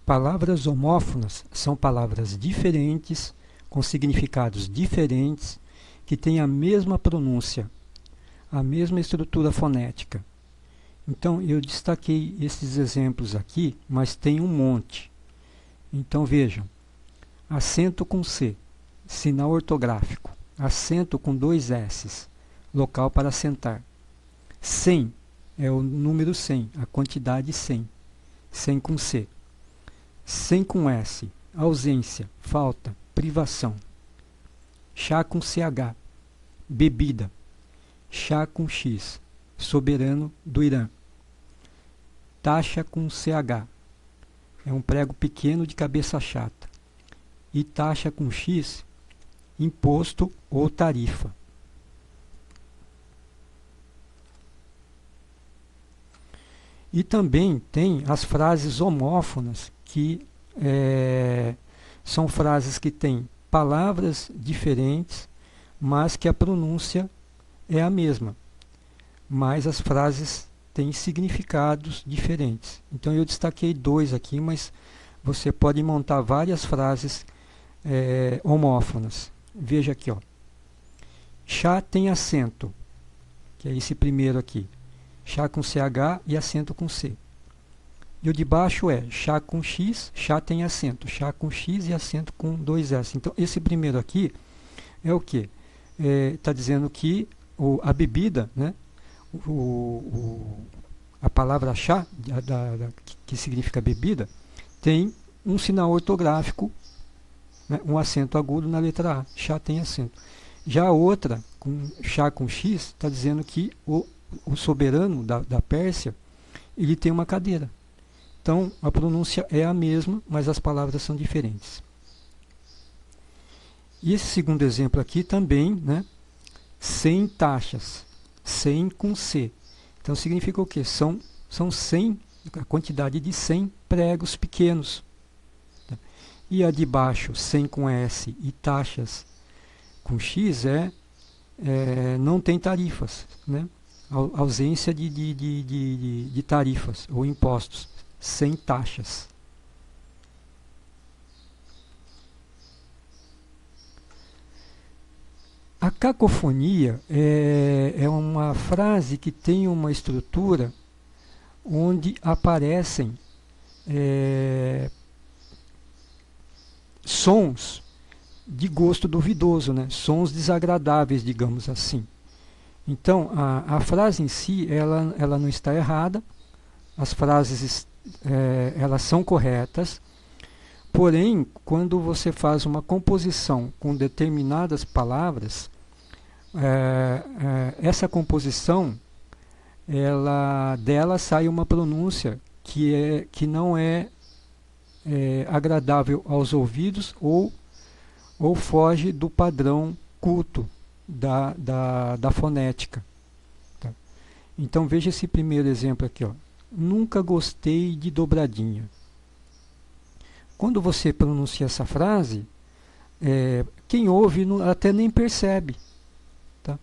Palavras homófonas são palavras diferentes, com significados diferentes, que têm a mesma pronúncia, a mesma estrutura fonética. Então, eu destaquei esses exemplos aqui, mas tem um monte. Então, vejam. Acento com C, sinal ortográfico. Acento com 2 S's, local para assentar. 100 é o número 100, a quantidade 100. 100 com C. 100 com S, ausência, falta, privação. Chá com CH, bebida. Chá com X, soberano do Irã. Taxa com CH, é um prego pequeno de cabeça chata. E taxa com X, imposto ou tarifa. E também tem as frases homófonas, que são frases que têm palavras diferentes, mas que a pronúncia é a mesma. Mas as frases têm significados diferentes. Então eu destaquei 2 aqui, mas você pode montar várias frases homófonas. Veja aqui, ó. Chá tem acento, que é esse primeiro aqui. Chá com CH e acento com C. E o de baixo é chá com X, chá tem acento. Chá com X e acento com 2 S. Então, esse primeiro aqui é o quê? Está dizendo que a bebida, né? A palavra chá, que significa bebida, tem um sinal ortográfico, né? Um acento agudo na letra A. Chá tem acento. Já a outra, com chá com X, está dizendo que o soberano da Pérsia, ele tem uma cadeira. Então, a pronúncia é a mesma, mas as palavras são diferentes. E esse segundo exemplo aqui também, né? 100 taxas. 100 com C. Então, significa o quê? São 100, a quantidade de 100 pregos pequenos. E a de baixo, 100 com S e taxas com X, não tem tarifas, né? Ausência de tarifas ou impostos. 100 taxas. A cacofonia é uma frase que tem uma estrutura onde aparecem sons de gosto duvidoso, né? Sons desagradáveis, digamos assim. Então, a frase em si, ela não está errada, as frases elas são corretas, porém, quando você faz uma composição com determinadas palavras, essa composição, dela sai uma pronúncia que não é agradável aos ouvidos ou foge do padrão culto da fonética. Tá? Então veja esse primeiro exemplo aqui, ó. Nunca gostei de dobradinha. Quando você pronuncia essa frase, quem ouve até nem percebe. Tá?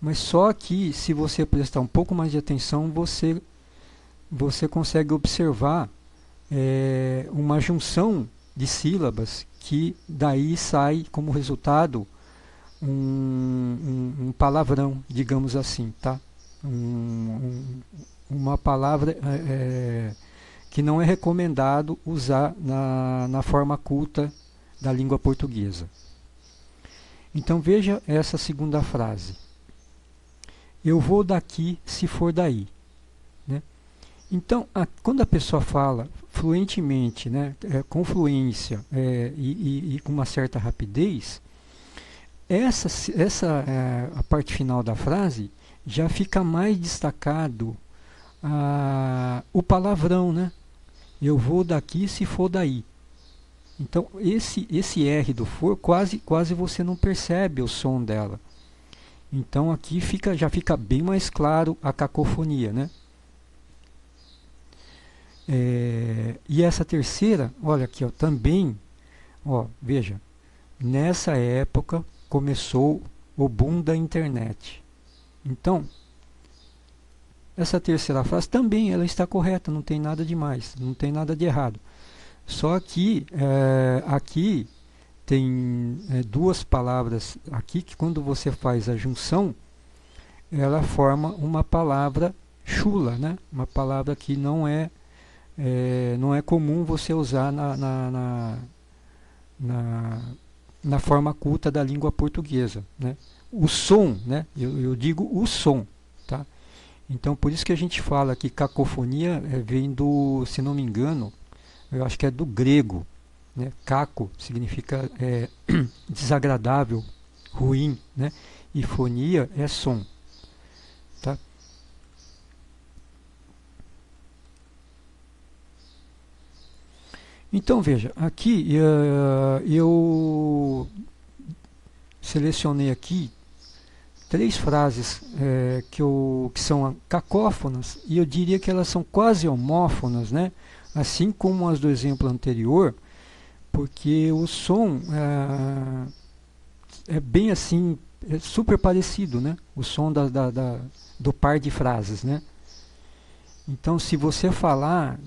Mas só que, se você prestar um pouco mais de atenção, você consegue observar uma junção de sílabas que daí sai como resultado um palavrão, digamos assim, tá? Uma palavra que não é recomendado usar na forma culta da língua portuguesa. Então veja essa segunda frase. Eu vou daqui se for daí. Né? Então, quando a pessoa fala fluentemente, né, com fluência e com uma certa rapidez, a parte final da frase já fica mais destacado o palavrão, né? Eu vou daqui se for daí. Então, esse R do for, quase você não percebe o som dela. Então, aqui já fica bem mais claro a cacofonia, né? E essa terceira, olha aqui, ó, também, ó, veja, nessa época começou o boom da internet. Então, essa terceira frase também ela está correta, não tem nada de mais, não tem nada de errado. Só que aqui tem duas palavras aqui que quando você faz a junção, ela forma uma palavra chula, né? Uma palavra que não é comum você usar na, na forma culta da língua portuguesa, né? O som, né? Eu digo o som, tá? Então por isso que a gente fala que cacofonia vem do, se não me engano, eu acho que é do grego, né? Caco significa desagradável, ruim, né? E fonia é som, tá? Então veja, aqui eu selecionei aqui três frases que são cacófonas e eu diria que elas são quase homófonas, né? Assim como as do exemplo anterior, porque o som é bem assim, é super parecido, né? O som do par de frases, né? Então, se você falar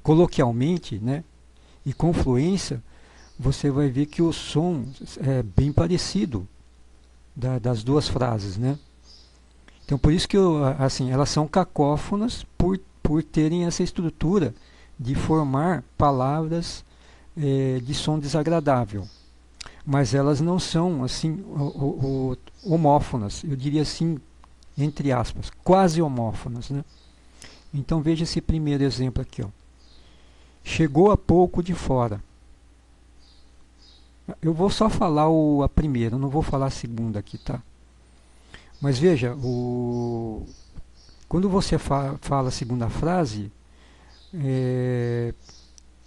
coloquialmente, né, e com fluência, você vai ver que o som é bem parecido das duas frases, né? Então, por isso que assim, elas são cacófonas por terem essa estrutura de formar palavras de som desagradável. Mas elas não são assim homófonas, eu diria assim, entre aspas, quase homófonas, né? Então veja esse primeiro exemplo aqui, ó. Chegou há pouco de fora. Eu vou só falar a primeira, não vou falar a segunda aqui, tá? Mas veja, quando você fala a segunda frase,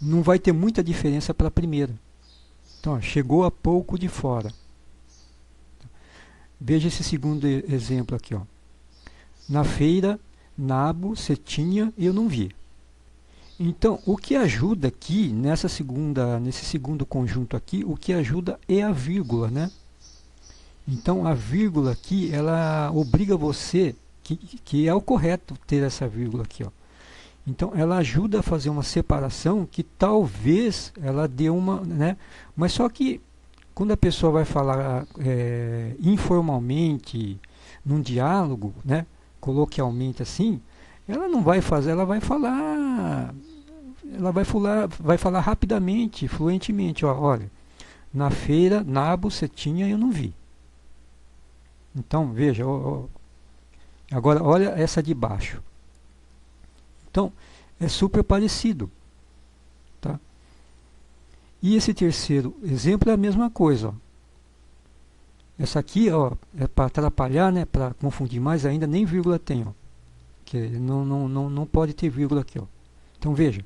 não vai ter muita diferença para a primeira. Então, ó, chegou há pouco de fora. Veja esse segundo exemplo aqui, ó. Na feira, nabo, cetinha, eu não vi. Então, o que ajuda aqui, nesse segundo conjunto aqui, o que ajuda é a vírgula, né? Então, a vírgula aqui, ela obriga você, que é o correto ter essa vírgula aqui, ó. Então, ela ajuda a fazer uma separação que talvez ela dê uma, né? Mas só que, quando a pessoa vai falar informalmente, num diálogo, né? Coloquialmente assim, ela não vai fazer, ela vai falar rapidamente, fluentemente, ó, olha, na feira, nabo, cetinha, eu não vi. Então, veja, agora olha essa de baixo. Então, é super parecido, tá? E esse terceiro exemplo é a mesma coisa, ó. Essa aqui, ó, é para atrapalhar, né, para confundir mais ainda, nem vírgula tem, ó. Que não pode ter vírgula aqui, ó. Então veja,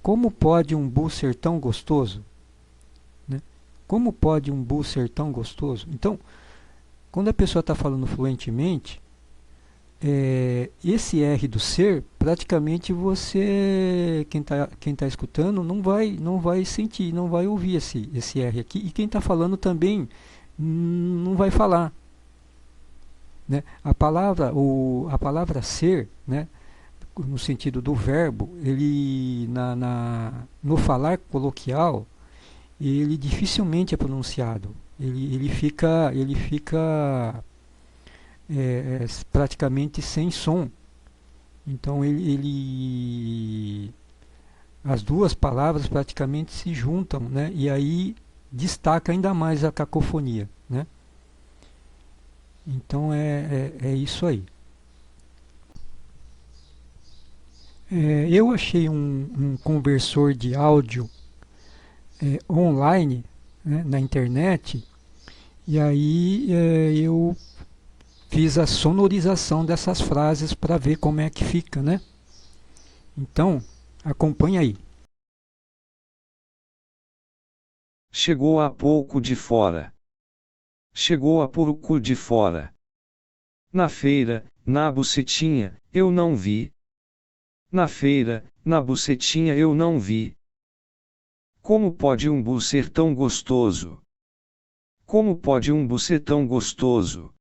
como pode um bu ser tão gostoso? Né? Como pode um bu ser tão gostoso? Então, quando a pessoa está falando fluentemente, esse R do ser, praticamente você, quem tá escutando, não vai sentir, não vai ouvir esse R aqui, e quem está falando também não vai falar. Né? A palavra ser, né, no sentido do verbo, ele no falar coloquial, ele dificilmente é pronunciado. Ele fica praticamente sem som. Então as duas palavras praticamente se juntam, né? E aí destaca ainda mais a cacofonia, né? Então é isso aí. Eu achei um conversor de áudio online, né, na internet, e aí eu fiz a sonorização dessas frases para ver como é que fica, né? Então, acompanha aí. Chegou há pouco de fora. Chegou há pouco de fora. Na feira, na bucetinha, eu não vi. Na feira, na bucetinha eu não vi. Como pode um bu ser tão gostoso? Como pode um bu ser tão gostoso?